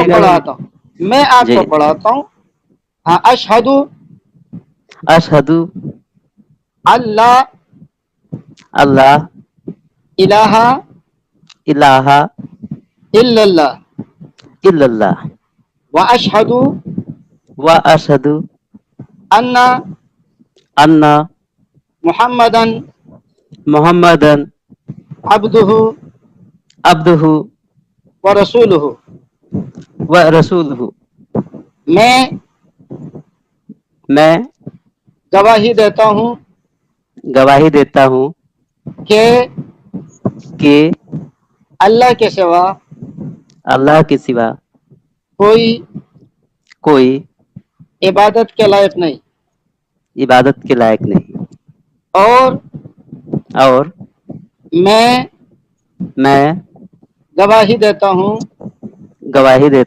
گا بھائی؟ پڑھاتا ہوں، میں آپ جی، کو پڑھاتا ہوں. ہاں، اشہدو اشہدو اللہ اللہ الہ الہ الا اللہ الا اللہ واشہد واشہد ان ان محمدن محمدن عبدہ عبدہ ورسولہ. ورسولہ. میں میں گواہی دیتا ہوں گواہی دیتا ہوں کہ کہ اللہ کے سوا اللہ کے سوا کوئی کوئی عبادت کے لائق نہیں، عبادت کے لائق نہیں، اور اور میں میں گواہی دیتا ہوں گواہی دیتا